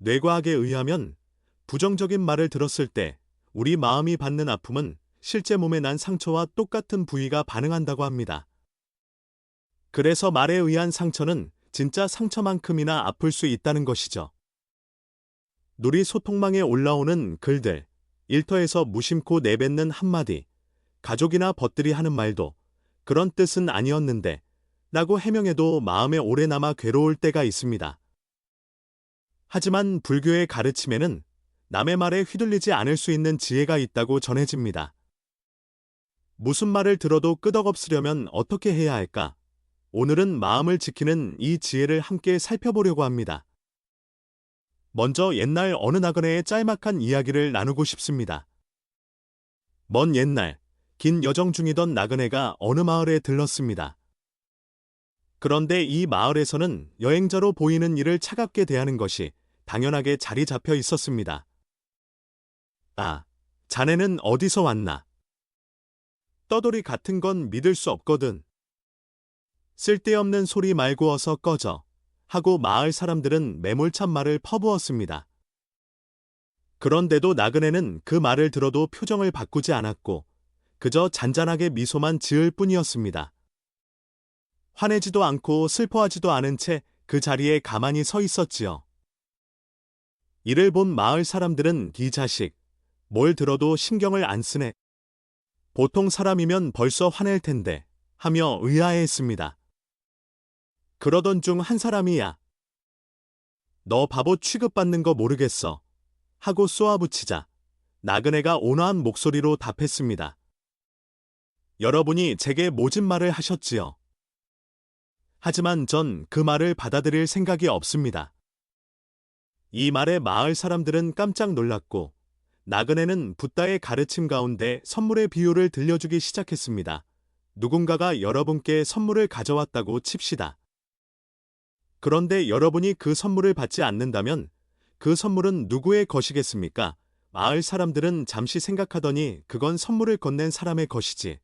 뇌과학에 의하면 부정적인 말을 들었을 때 우리 마음이 받는 아픔은 실제 몸에 난 상처와 똑같은 부위가 반응한다고 합니다. 그래서 말에 의한 상처는 진짜 상처만큼이나 아플 수 있다는 것이죠. 누리 소통망에 올라오는 글들, 일터에서 무심코 내뱉는 한마디, 가족이나 벗들이 하는 말도 그런 뜻은 아니었는데 라고 해명해도 마음에 오래 남아 괴로울 때가 있습니다. 하지만 불교의 가르침에는 남의 말에 휘둘리지 않을 수 있는 지혜가 있다고 전해집니다. 무슨 말을 들어도 끄덕없으려면 어떻게 해야 할까? 오늘은 마음을 지키는 이 지혜를 함께 살펴보려고 합니다. 먼저 옛날 어느 나그네의 짤막한 이야기를 나누고 싶습니다. 먼 옛날, 긴 여정 중이던 나그네가 어느 마을에 들렀습니다. 그런데 이 마을에서는 여행자로 보이는 이를 차갑게 대하는 것이 당연하게 자리 잡혀 있었습니다. 아, 자네는 어디서 왔나? 떠돌이 같은 건 믿을 수 없거든. 쓸데없는 소리 말고 어서 꺼져. 하고 마을 사람들은 매몰찬 말을 퍼부었습니다. 그런데도 나그네는 그 말을 들어도 표정을 바꾸지 않았고 그저 잔잔하게 미소만 지을 뿐이었습니다. 화내지도 않고 슬퍼하지도 않은 채 그 자리에 가만히 서 있었지요. 이를 본 마을 사람들은 이 자식, 뭘 들어도 신경을 안 쓰네. 보통 사람이면 벌써 화낼 텐데 하며 의아해했습니다. 그러던 중 한 사람이 야, 너 바보 취급받는 거 모르겠어. 하고 쏘아붙이자 나그네가 온화한 목소리로 답했습니다. 여러분이 제게 모진 말을 하셨지요. 하지만 전 그 말을 받아들일 생각이 없습니다. 이 말에 마을 사람들은 깜짝 놀랐고 나그네는 붓다의 가르침 가운데 선물의 비유를 들려주기 시작했습니다. 누군가가 여러분께 선물을 가져왔다고 칩시다. 그런데 여러분이 그 선물을 받지 않는다면 그 선물은 누구의 것이겠습니까? 마을 사람들은 잠시 생각하더니 그건 선물을 건넨 사람의 것이지.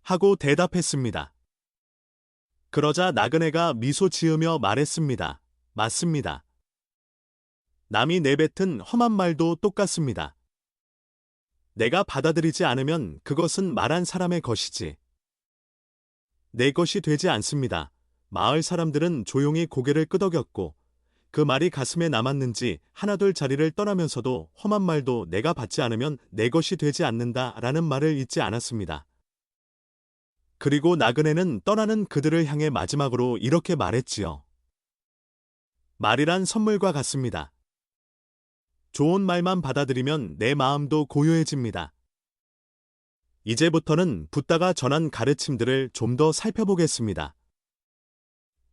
하고 대답했습니다. 그러자 나그네가 미소 지으며 말했습니다. 맞습니다. 남이 내뱉은 험한 말도 똑같습니다. 내가 받아들이지 않으면 그것은 말한 사람의 것이지. 내 것이 되지 않습니다. 마을 사람들은 조용히 고개를 끄덕였고 그 말이 가슴에 남았는지 하나둘 자리를 떠나면서도 험한 말도 내가 받지 않으면 내 것이 되지 않는다라는 말을 잊지 않았습니다. 그리고 나그네는 떠나는 그들을 향해 마지막으로 이렇게 말했지요. 말이란 선물과 같습니다. 좋은 말만 받아들이면 내 마음도 고요해집니다. 이제부터는 붓다가 전한 가르침들을 좀 더 살펴보겠습니다.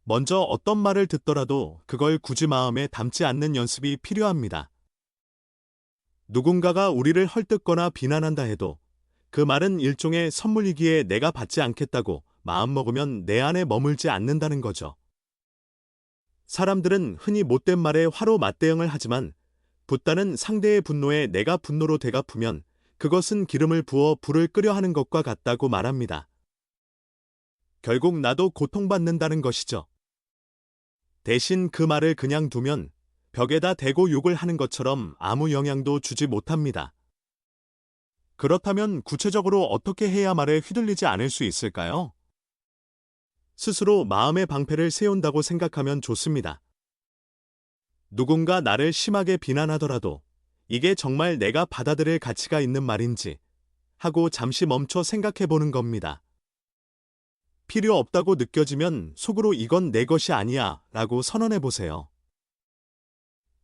먼저 어떤 말을 듣더라도 그걸 굳이 마음에 담지 않는 연습이 필요합니다. 누군가가 우리를 헐뜯거나 비난한다 해도 그 말은 일종의 선물이기에 내가 받지 않겠다고 마음먹으면 내 안에 머물지 않는다는 거죠. 사람들은 흔히 못된 말에 화로 맞대응을 하지만 붓다는 상대의 분노에 내가 분노로 되갚으면 그것은 기름을 부어 불을 끄려 하는 것과 같다고 말합니다. 결국 나도 고통받는다는 것이죠. 대신 그 말을 그냥 두면 벽에다 대고 욕을 하는 것처럼 아무 영향도 주지 못합니다. 그렇다면 구체적으로 어떻게 해야 말에 휘둘리지 않을 수 있을까요? 스스로 마음의 방패를 세운다고 생각하면 좋습니다. 누군가 나를 심하게 비난하더라도 이게 정말 내가 받아들일 가치가 있는 말인지 하고 잠시 멈춰 생각해 보는 겁니다. 필요 없다고 느껴지면 속으로 이건 내 것이 아니야 라고 선언해 보세요.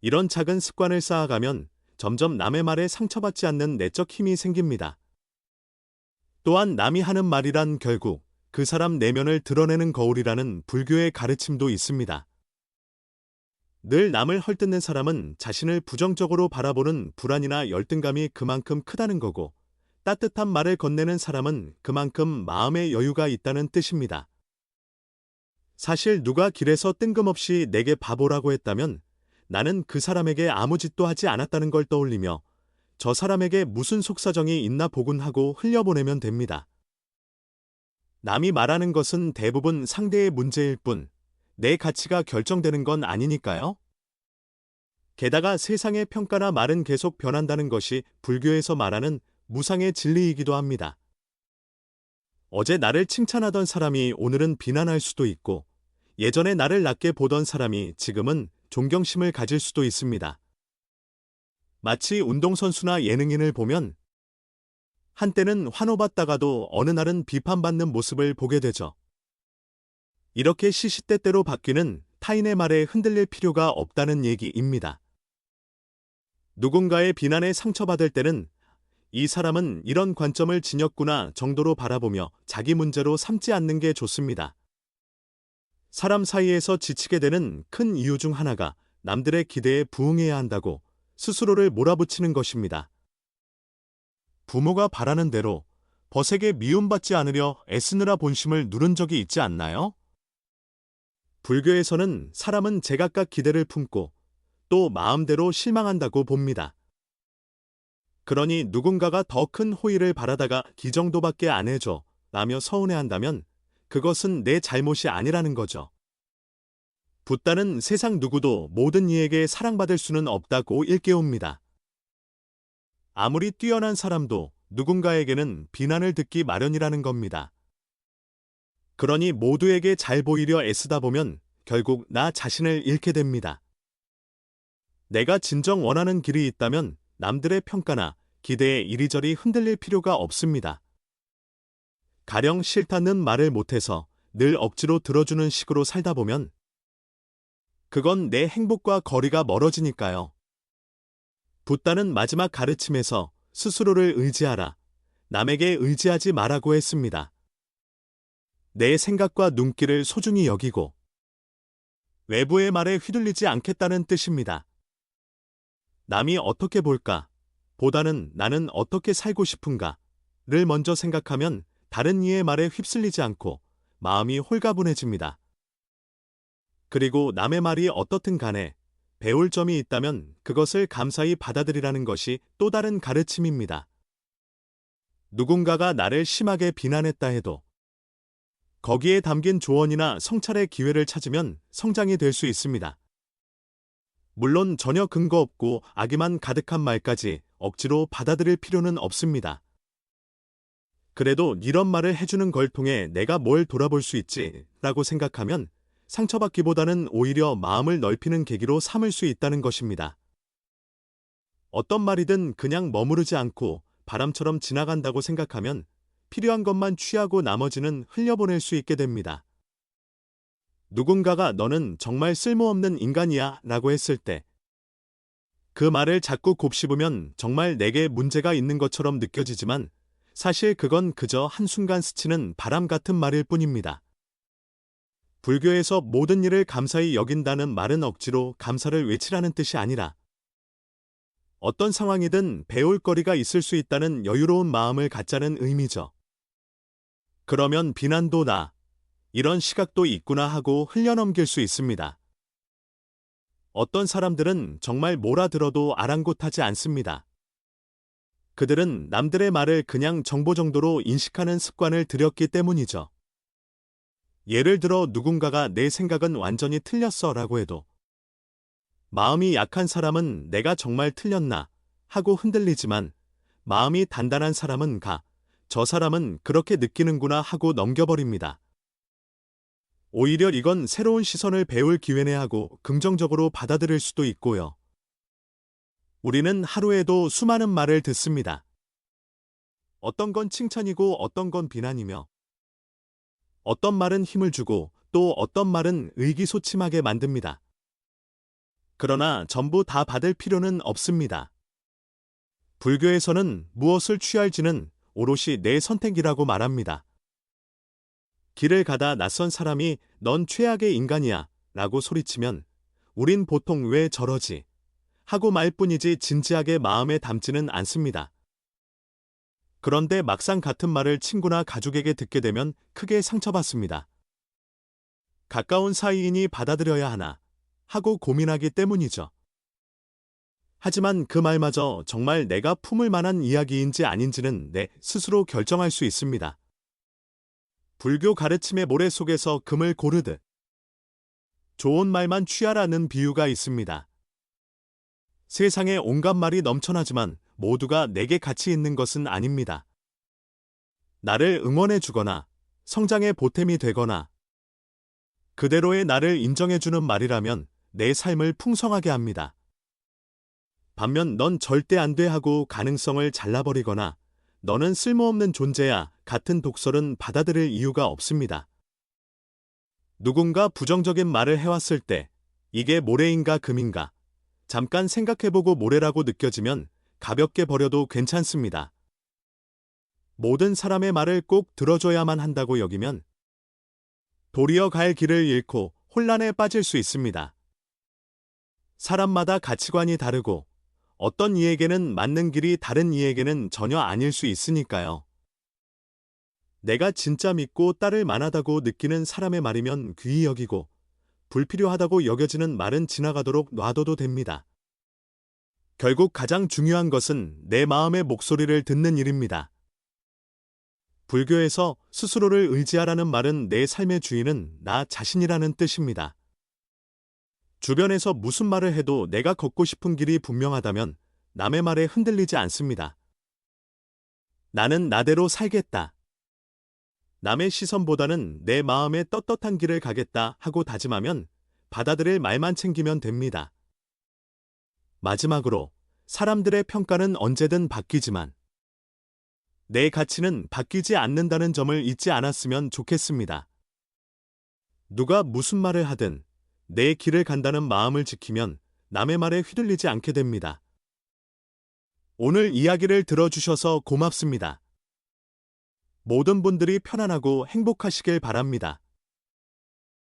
이런 작은 습관을 쌓아가면 점점 남의 말에 상처받지 않는 내적 힘이 생깁니다. 또한 남이 하는 말이란 결국 그 사람 내면을 드러내는 거울이라는 불교의 가르침도 있습니다. 늘 남을 헐뜯는 사람은 자신을 부정적으로 바라보는 불안이나 열등감이 그만큼 크다는 거고 따뜻한 말을 건네는 사람은 그만큼 마음의 여유가 있다는 뜻입니다. 사실 누가 길에서 뜬금없이 내게 바보라고 했다면 나는 그 사람에게 아무 짓도 하지 않았다는 걸 떠올리며 저 사람에게 무슨 속사정이 있나 보군 하고 흘려보내면 됩니다. 남이 말하는 것은 대부분 상대의 문제일 뿐 내 가치가 결정되는 건 아니니까요. 게다가 세상의 평가나 말은 계속 변한다는 것이 불교에서 말하는 무상의 진리이기도 합니다. 어제 나를 칭찬하던 사람이 오늘은 비난할 수도 있고, 예전에 나를 낮게 보던 사람이 지금은 존경심을 가질 수도 있습니다. 마치 운동선수나 예능인을 보면 한때는 환호받다가도 어느 날은 비판받는 모습을 보게 되죠. 이렇게 시시때때로 바뀌는 타인의 말에 흔들릴 필요가 없다는 얘기입니다. 누군가의 비난에 상처받을 때는 이 사람은 이런 관점을 지녔구나 정도로 바라보며 자기 문제로 삼지 않는 게 좋습니다. 사람 사이에서 지치게 되는 큰 이유 중 하나가 남들의 기대에 부응해야 한다고 스스로를 몰아붙이는 것입니다. 부모가 바라는 대로 벗에게 미움받지 않으려 애쓰느라 본심을 누른 적이 있지 않나요? 불교에서는 사람은 제각각 기대를 품고 또 마음대로 실망한다고 봅니다. 그러니 누군가가 더 큰 호의를 바라다가 이 정도밖에 안 해줘 라며 서운해한다면 그것은 내 잘못이 아니라는 거죠. 붓다는 세상 누구도 모든 이에게 사랑받을 수는 없다고 일깨웁니다. 아무리 뛰어난 사람도 누군가에게는 비난을 듣기 마련이라는 겁니다. 그러니 모두에게 잘 보이려 애쓰다 보면 결국 나 자신을 잃게 됩니다. 내가 진정 원하는 길이 있다면 남들의 평가나 기대에 이리저리 흔들릴 필요가 없습니다. 가령 싫다는 말을 못해서 늘 억지로 들어주는 식으로 살다 보면 그건 내 행복과 거리가 멀어지니까요. 붓다는 마지막 가르침에서 스스로를 의지하라, 남에게 의지하지 말라고 했습니다. 내 생각과 눈길을 소중히 여기고 외부의 말에 휘둘리지 않겠다는 뜻입니다. 남이 어떻게 볼까? 보다는 나는 어떻게 살고 싶은가를 먼저 생각하면 다른 이의 말에 휩쓸리지 않고 마음이 홀가분해집니다. 그리고 남의 말이 어떻든 간에 배울 점이 있다면 그것을 감사히 받아들이라는 것이 또 다른 가르침입니다. 누군가가 나를 심하게 비난했다 해도 거기에 담긴 조언이나 성찰의 기회를 찾으면 성장이 될 수 있습니다. 물론 전혀 근거 없고 악의만 가득한 말까지 억지로 받아들일 필요는 없습니다. 그래도 이런 말을 해주는 걸 통해 내가 뭘 돌아볼 수 있지 라고 생각하면 상처받기보다는 오히려 마음을 넓히는 계기로 삼을 수 있다는 것입니다. 어떤 말이든 그냥 머무르지 않고 바람처럼 지나간다고 생각하면 필요한 것만 취하고 나머지는 흘려보낼 수 있게 됩니다. 누군가가 너는 정말 쓸모없는 인간이야 라고 했을 때 그 말을 자꾸 곱씹으면 정말 내게 문제가 있는 것처럼 느껴지지만 사실 그건 그저 한순간 스치는 바람 같은 말일 뿐입니다. 불교에서 모든 일을 감사히 여긴다는 말은 억지로 감사를 외치라는 뜻이 아니라 어떤 상황이든 배울 거리가 있을 수 있다는 여유로운 마음을 갖자는 의미죠. 그러면 비난도 이런 시각도 있구나 하고 흘려넘길 수 있습니다. 어떤 사람들은 정말 뭐라 들어도 아랑곳하지 않습니다. 그들은 남들의 말을 그냥 정보 정도로 인식하는 습관을 들였기 때문이죠. 예를 들어 누군가가 내 생각은 완전히 틀렸어 라고 해도 마음이 약한 사람은 내가 정말 틀렸나 하고 흔들리지만 마음이 단단한 사람은 저 사람은 그렇게 느끼는구나 하고 넘겨버립니다. 오히려 이건 새로운 시선을 배울 기회네 하고 긍정적으로 받아들일 수도 있고요. 우리는 하루에도 수많은 말을 듣습니다. 어떤 건 칭찬이고 어떤 건 비난이며 어떤 말은 힘을 주고 또 어떤 말은 의기소침하게 만듭니다. 그러나 전부 다 받을 필요는 없습니다. 불교에서는 무엇을 취할지는 오롯이 내 선택이라고 말합니다. 길을 가다 낯선 사람이 넌 최악의 인간이야 라고 소리치면 우린 보통 왜 저러지 하고 말 뿐이지 진지하게 마음에 담지는 않습니다. 그런데 막상 같은 말을 친구나 가족에게 듣게 되면 크게 상처받습니다. 가까운 사이이니 받아들여야 하나 하고 고민하기 때문이죠. 하지만 그 말마저 정말 내가 품을 만한 이야기인지 아닌지는 내 스스로 결정할 수 있습니다. 불교 가르침의 모래 속에서 금을 고르듯 좋은 말만 취하라는 비유가 있습니다. 세상에 온갖 말이 넘쳐나지만 모두가 내게 가치 있는 것은 아닙니다. 나를 응원해 주거나 성장의 보탬이 되거나 그대로의 나를 인정해주는 말이라면 내 삶을 풍성하게 합니다. 반면 넌 절대 안 돼 하고 가능성을 잘라버리거나 너는 쓸모없는 존재야 같은 독설은 받아들일 이유가 없습니다. 누군가 부정적인 말을 해왔을 때 이게 모래인가 금인가 잠깐 생각해보고 모래라고 느껴지면 가볍게 버려도 괜찮습니다. 모든 사람의 말을 꼭 들어줘야만 한다고 여기면 도리어 갈 길을 잃고 혼란에 빠질 수 있습니다. 사람마다 가치관이 다르고 어떤 이에게는 맞는 길이 다른 이에게는 전혀 아닐 수 있으니까요. 내가 진짜 믿고 따를 만하다고 느끼는 사람의 말이면 귀히 여기고 불필요하다고 여겨지는 말은 지나가도록 놔둬도 됩니다. 결국 가장 중요한 것은 내 마음의 목소리를 듣는 일입니다. 불교에서 스스로를 의지하라는 말은 내 삶의 주인은 나 자신이라는 뜻입니다. 주변에서 무슨 말을 해도 내가 걷고 싶은 길이 분명하다면 남의 말에 흔들리지 않습니다. 나는 나대로 살겠다. 남의 시선보다는 내 마음의 떳떳한 길을 가겠다 하고 다짐하면 받아들일 말만 챙기면 됩니다. 마지막으로 사람들의 평가는 언제든 바뀌지만 내 가치는 바뀌지 않는다는 점을 잊지 않았으면 좋겠습니다. 누가 무슨 말을 하든 내 길을 간다는 마음을 지키면 남의 말에 휘둘리지 않게 됩니다. 오늘 이야기를 들어주셔서 고맙습니다. 모든 분들이 편안하고 행복하시길 바랍니다.